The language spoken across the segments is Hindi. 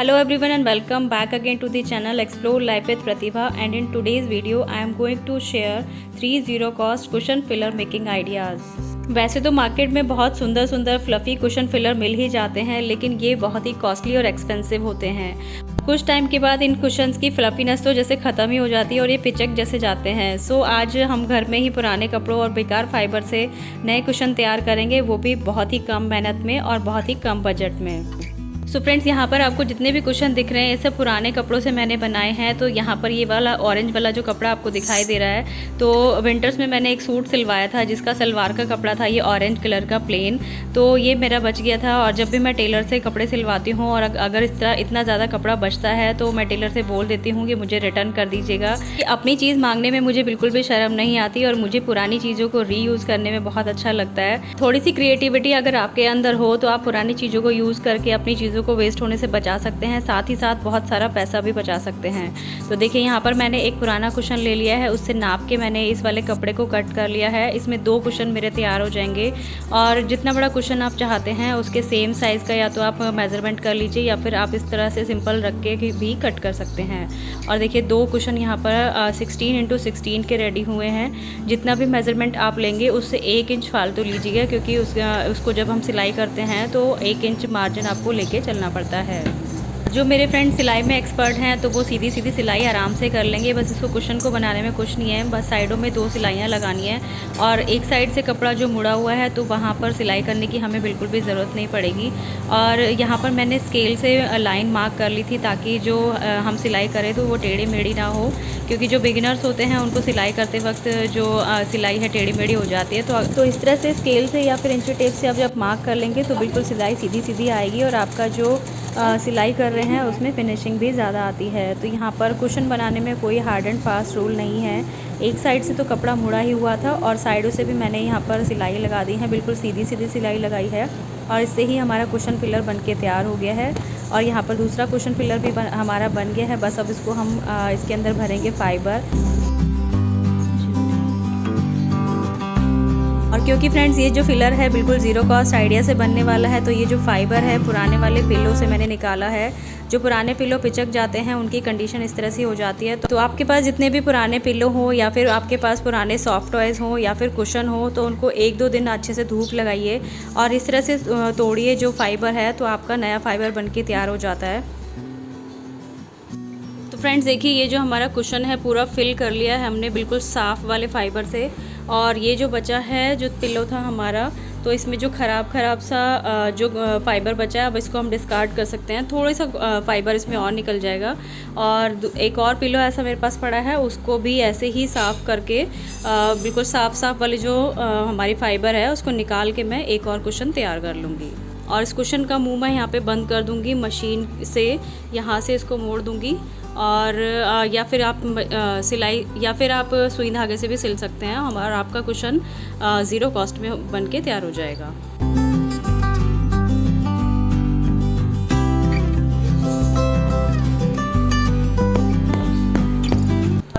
Hello everyone and welcome back again to the channel Explore Life with Pratibha, and in today's video I am going to share 3 zero cost cushion filler making ideas। वैसे तो मार्केट में बहुत सुंदर सुंदर फ्लफ़ी कुशन फिलर मिल ही जाते हैं, लेकिन ये बहुत ही कॉस्टली और एक्सपेंसिव होते हैं। कुछ टाइम के बाद इन कुशन्स की फ्लफीनेस तो जैसे ख़त्म ही हो जाती है और ये पिचक जैसे जाते हैं। सो आज हम घर में ही पुराने कपड़ों और बेकार फाइबर से नए कुशन तैयार करेंगे, वो भी बहुत ही कम मेहनत में और बहुत ही कम बजट में। सो फ्रेंड्स, यहाँ पर आपको जितने भी कुशन दिख रहे हैं ये सब पुराने कपड़ों से मैंने बनाए हैं। तो यहाँ पर ये वाला ऑरेंज वाला जो कपड़ा आपको दिखाई दे रहा है, तो विंटर्स में मैंने एक सूट सिलवाया था जिसका सलवार का कपड़ा था ये ऑरेंज कलर का प्लेन। तो ये मेरा बच गया था, और जब भी मैं टेलर से कपड़े सिलवाती हूँ और अगर इस तरह इतना ज़्यादा कपड़ा बचता है तो मैं टेलर से बोल देती हूँ कि मुझे रिटर्न कर दीजिएगा। अपनी चीज़ मांगने में मुझे बिल्कुल भी शर्म नहीं आती और मुझे पुरानी चीज़ों को रीयूज़ करने में बहुत अच्छा लगता है। थोड़ी सी क्रिएटिविटी अगर आपके अंदर हो तो आप पुरानी चीज़ों को यूज़ करके अपनी चीज़ों को वेस्ट होने से बचा सकते हैं, साथ ही साथ बहुत सारा पैसा भी बचा सकते हैं। तो देखिए यहाँ पर मैंने एक पुराना कुशन ले लिया है, उससे नाप के मैंने इस वाले कपड़े को कट कर लिया है। इसमें 2 कुशन मेरे तैयार हो जाएंगे, और जितना बड़ा कुशन आप चाहते हैं उसके सेम साइज़ का या तो आप मेज़रमेंट कर लीजिए या फिर आप इस तरह से सिंपल रख के भी कट कर सकते हैं। और देखिए 2 कुशन यहाँ पर 16 × 16 के रेडी हुए हैं। जितना भी मेज़रमेंट आप लेंगे उससे 1 इंच फालतू लीजिएगा, क्योंकि उसको जब हम सिलाई करते हैं तो 1 इंच मार्जिन आपको लेके चलना पड़ता है। जो मेरे फ्रेंड सिलाई में एक्सपर्ट हैं तो वो सीधी सीधी सिलाई आराम से कर लेंगे। बस इसको कुशन को बनाने में कुछ नहीं है, बस साइडों में 2 सिलाइयाँ लगानी है, और एक साइड से कपड़ा जो मुड़ा हुआ है तो वहाँ पर सिलाई करने की हमें बिल्कुल भी ज़रूरत नहीं पड़ेगी। और यहाँ पर मैंने स्केल से लाइन मार्क कर ली थी ताकि जो हम सिलाई करें तो वो टेढ़ी मेढ़ी ना हो, क्योंकि जो बिगिनर्स होते हैं उनको सिलाई करते वक्त जो सिलाई है टेढ़ी मेढ़ी हो जाती है। तो इस तरह से स्केल से या फिर इंची टेप से आप जब मार्क कर लेंगे तो बिल्कुल सिलाई सीधी सीधी आएगी, और आपका जो सिलाई कर रहे हैं उसमें फिनिशिंग भी ज़्यादा आती है। तो यहाँ पर कुशन बनाने में कोई हार्ड एंड फास्ट रूल नहीं है। एक साइड से तो कपड़ा मुड़ा ही हुआ था और साइडों से भी मैंने यहाँ पर सिलाई लगा दी है, बिल्कुल सीधी सीधी सिलाई लगाई है, और इससे ही हमारा कुशन फिलर बन के तैयार हो गया है। और यहाँ पर दूसरा कुशन फिलर भी हमारा बन गया है। बस अब इसको हम इसके अंदर भरेंगे फाइबर। और क्योंकि फ्रेंड्स ये जो फिलर है बिल्कुल ज़ीरो कॉस्ट आइडिया से बनने वाला है, तो ये जो फाइबर है पुराने वाले पिल्लों से मैंने निकाला है। जो पुराने पिल्लो पिचक जाते हैं उनकी कंडीशन इस तरह से हो जाती है। तो आपके पास जितने भी पुराने पिल्लो हो या फिर आपके पास पुराने सॉफ्ट टॉयज़ हो या फिर कुशन हो, तो उनको 1-2 दिन अच्छे से धूप लगाइए और इस तरह से तोड़िए जो फाइबर है, तो आपका नया फाइबर बन के तैयार हो जाता है। तो फ्रेंड्स देखिए, ये जो हमारा कुशन है पूरा फिल कर लिया है हमने बिल्कुल साफ़ वाले फाइबर से। और ये जो बचा है जो पिल्लो था हमारा, तो इसमें जो ख़राब सा जो फाइबर बचा है अब इसको हम डिस्कार्ड कर सकते हैं। थोड़ा सा फाइबर इसमें और निकल जाएगा। और एक और पिल्लो ऐसा मेरे पास पड़ा है, उसको भी ऐसे ही साफ़ करके बिल्कुल साफ़ वाली जो हमारी फाइबर है उसको निकाल के मैं एक और कुशन तैयार कर लूँगी। और इस कुशन का मुंह मैं यहाँ पे बंद कर दूँगी मशीन से, यहाँ से इसको मोड़ दूँगी। और या फिर आप सिलाई या फिर आप सुई धागे से भी सिल सकते हैं, और आपका कुशन ज़ीरो कॉस्ट में बन के तैयार हो जाएगा।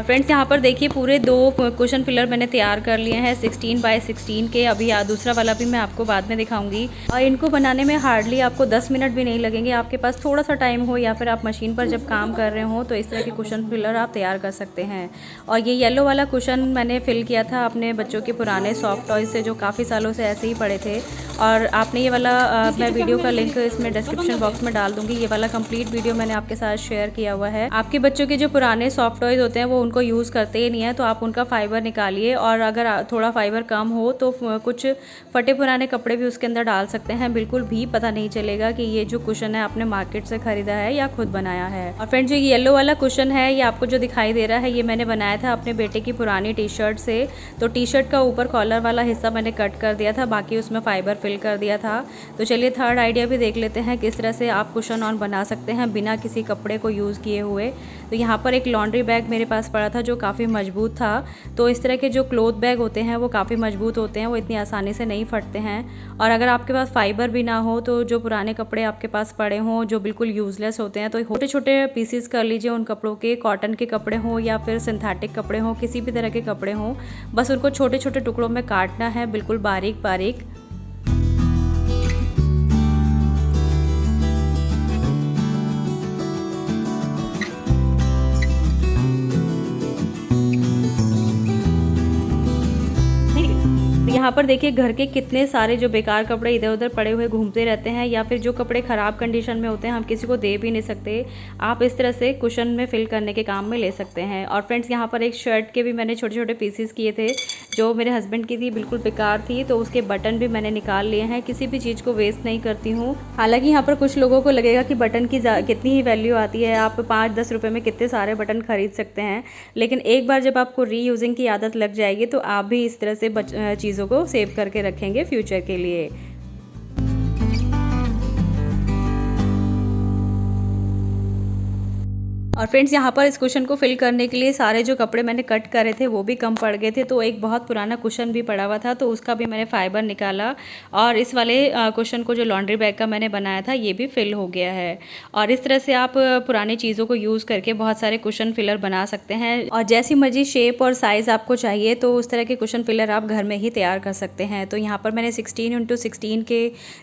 फ्रेंड्स यहाँ पर देखिए पूरे 2 कुशन फिलर मैंने तैयार कर लिए हैं 16 × 16 के। अभी दूसरा वाला भी मैं आपको बाद में दिखाऊंगी। और इनको बनाने में हार्डली आपको 10 मिनट भी नहीं लगेंगे। आपके पास थोड़ा सा टाइम हो या फिर आप मशीन पर जब काम कर रहे हो तो इस तरह के कुशन फिलर आप तैयार कर सकते हैं। और ये येलो वाला कुशन मैंने फिल किया था अपने बच्चों के पुराने सॉफ्ट टॉयज़ से, जो काफ़ी सालों से ऐसे ही पड़े थे। और आपने ये वाला मैं वीडियो का लिंक इसमें डिस्क्रिप्शन बॉक्स में डाल दूँगी। ये वाला कंप्लीट वीडियो मैंने आपके साथ शेयर किया हुआ है। आपके बच्चों के जो पुराने सॉफ्ट टॉयज़ होते हैं वो उनको यूज़ करते ही नहीं है, तो आप उनका फाइबर निकालिए, और अगर थोड़ा फाइबर कम हो तो कुछ फटे पुराने कपड़े भी उसके अंदर डाल सकते हैं। बिल्कुल भी पता नहीं चलेगा कि ये जो कुशन है आपने मार्केट से ख़रीदा है या खुद बनाया है। और फ्रेंड्स जो येलो वाला कुशन है, ये आपको जो दिखाई दे रहा है, ये मैंने बनाया था अपने बेटे की पुरानी टी शर्ट से। तो टी शर्ट का ऊपर कॉलर वाला हिस्सा मैंने कट कर दिया था, बाकी उसमें फाइबर फिल कर दिया था। तो चलिए थर्ड आइडिया भी देख लेते हैं किस तरह से आप कुशन ऑन बना सकते हैं बिना किसी कपड़े को यूज़ किए हुए। तो यहाँ पर एक लॉन्ड्री बैग मेरे पास पड़ा था जो काफ़ी मजबूत था। तो इस तरह के जो क्लॉथ बैग होते हैं वो काफ़ी मजबूत होते हैं, वो इतनी आसानी से नहीं फटते हैं। और अगर आपके पास फाइबर भी ना हो तो जो पुराने कपड़े आपके पास पड़े हों जो बिल्कुल यूज़लेस होते हैं, तो छोटे छोटे पीसीस कर लीजिए उन कपड़ों के। कॉटन के कपड़े हों या फिर सिंथेटिक कपड़े हों, किसी भी तरह के कपड़े हों, बस उनको छोटे छोटे टुकड़ों में काटना है, बिल्कुल बारीक बारीक। यहाँ पर देखिए घर के कितने सारे जो बेकार कपड़े इधर उधर पड़े हुए घूमते रहते हैं, या फिर जो कपड़े ख़राब कंडीशन में होते हैं हम किसी को दे भी नहीं सकते, आप इस तरह से कुशन में फिल करने के काम में ले सकते हैं। और फ्रेंड्स यहाँ पर एक शर्ट के भी मैंने छोटे छोटे पीसीस किए थे, जो मेरे हस्बैंड की थी, बिल्कुल बेकार थी, तो उसके बटन भी मैंने निकाल लिए हैं। किसी भी चीज़ को वेस्ट नहीं करती हूँ। हालांकि यहाँ पर कुछ लोगों को लगेगा कि बटन की कितनी ही वैल्यू आती है, आप 5-10 रुपये में कितने सारे बटन खरीद सकते हैं, लेकिन एक बार जब आपको रीयूजिंग की आदत लग जाएगी तो आप भी इस तरह से चीज़ों को सेव करके रखेंगे फ्यूचर के लिए। और फ्रेंड्स यहाँ पर इस कुशन को फिल करने के लिए सारे जो कपड़े मैंने कट करे थे वो भी कम पड़ गए थे, तो एक बहुत पुराना कुशन भी पड़ा हुआ था, तो उसका भी मैंने फाइबर निकाला और इस वाले कुशन को जो लॉन्ड्री बैग का मैंने बनाया था ये भी फिल हो गया है। और इस तरह से आप पुरानी चीज़ों को यूज़ करके बहुत सारे कुशन फिलर बना सकते हैं, और जैसी मर्जी शेप और साइज़ आपको चाहिए तो उस तरह के कुशन फिलर आप घर में ही तैयार कर सकते हैं। तो यहाँ पर मैंने 16x16 के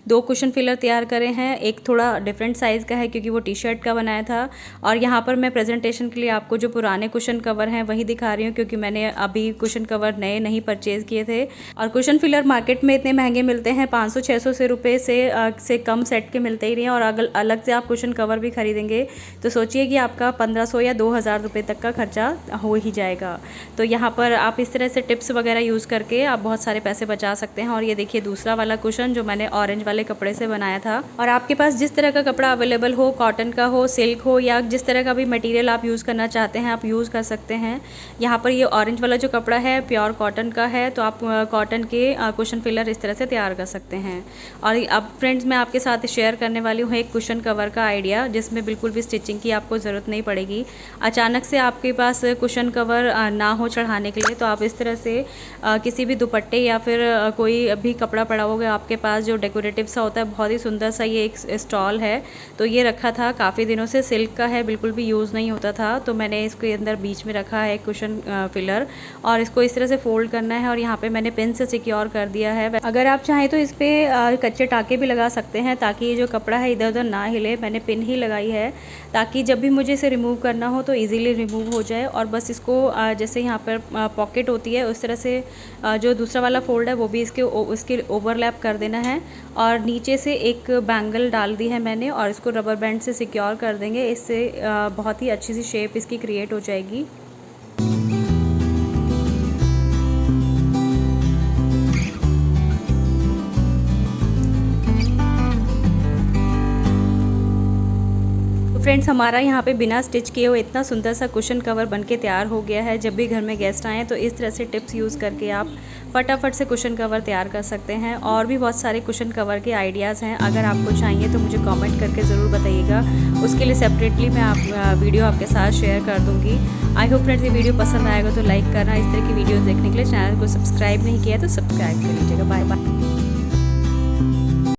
2 कुशन फिलर तैयार करे हैं। एक थोड़ा डिफरेंट साइज़ का है क्योंकि वो टी शर्ट का बनाया था, और यहाँ पर मैं प्रेजेंटेशन के लिए आपको जो पुराने कुशन कवर हैं वही दिखा रही हूँ, क्योंकि मैंने अभी कुशन कवर नए नहीं परचेज़ किए थे। और कुशन फिलर मार्केट में इतने महंगे मिलते हैं, 500-600 से रुपये से कम सेट के मिलते ही नहीं हैं, और अगर अलग से आप कुशन कवर भी खरीदेंगे तो सोचिए कि आपका 1500 या 2000 रुपये तक का खर्चा हो ही जाएगा। तो यहाँ पर आप इस तरह से टिप्स वगैरह यूज़ करके आप बहुत सारे पैसे बचा सकते हैं। और ये देखिए दूसरा वाला कुशन जो मैंने ऑरेंज वाले कपड़े से बनाया था। और आपके पास जिस तरह का कपड़ा अवेलेबल हो, कॉटन का हो, सिल्क हो, या जिस तरह का भी मटेरियल आप यूज़ करना चाहते हैं आप यूज़ कर सकते हैं। यहाँ पर ये ऑरेंज वाला जो कपड़ा है प्योर कॉटन का है, तो आप कॉटन के कुशन फिलर इस तरह से तैयार कर सकते हैं। और अब फ्रेंड्स मैं आपके साथ शेयर करने वाली हूँ एक कुशन कवर का आइडिया, जिसमें बिल्कुल भी स्टिचिंग की आपको ज़रूरत नहीं पड़ेगी। अचानक से आपके पास कुशन कवर ना हो चढ़ाने के लिए, तो आप इस तरह से किसी भी दुपट्टे या फिर कोई भी कपड़ा पड़ा होगा आपके पास जो डेकोरेटिव सा होता है, बहुत ही सुंदर सा ये एक स्टॉल है, तो ये रखा था काफ़ी दिनों से, सिल्क का है, बिल्कुल भी यूज़ नहीं होता था, तो मैंने इसके अंदर बीच में रखा है कुशन फिलर, और इसको इस तरह से फोल्ड करना है और यहाँ पे मैंने पिन से सिक्योर कर दिया है। अगर आप चाहें तो इस पर कच्चे टाके भी लगा सकते हैं ताकि ये जो कपड़ा है इधर उधर ना हिले। मैंने पिन ही लगाई है ताकि जब भी मुझे इसे रिमूव करना हो तो ईज़िली रिमूव हो जाए। और बस इसको जैसे यहाँ पर पॉकेट होती है उस तरह से जो दूसरा वाला फोल्ड है वो भी इसके ओवरलैप कर देना है, और नीचे से एक बैंगल डाल दी है मैंने, और इसको रबर बैंड से सिक्योर कर देंगे। इससे बहुत ही अच्छी सी शेप इसकी क्रिएट हो जाएगी। फ्रेंड्स हमारा यहाँ पे बिना स्टिच किए हुए इतना सुंदर सा कुशन कवर बनके तैयार हो गया है। जब भी घर में गेस्ट आएँ तो इस तरह से टिप्स यूज़ करके आप फटाफट से कुशन कवर तैयार कर सकते हैं। और भी बहुत सारे कुशन कवर के आइडियाज़ हैं, अगर आपको चाहिए तो मुझे कमेंट करके ज़रूर बताइएगा, उसके लिए सेपरेटली मैं वीडियो आपके साथ शेयर कर दूँगी। आई होप फ्रेंड्स ये वीडियो पसंद आएगा तो लाइक करना, इस तरह की वीडियोज़ देखने के लिए चैनल को सब्सक्राइब नहीं किया तो सब्सक्राइब कर लीजिएगा। Bye bye.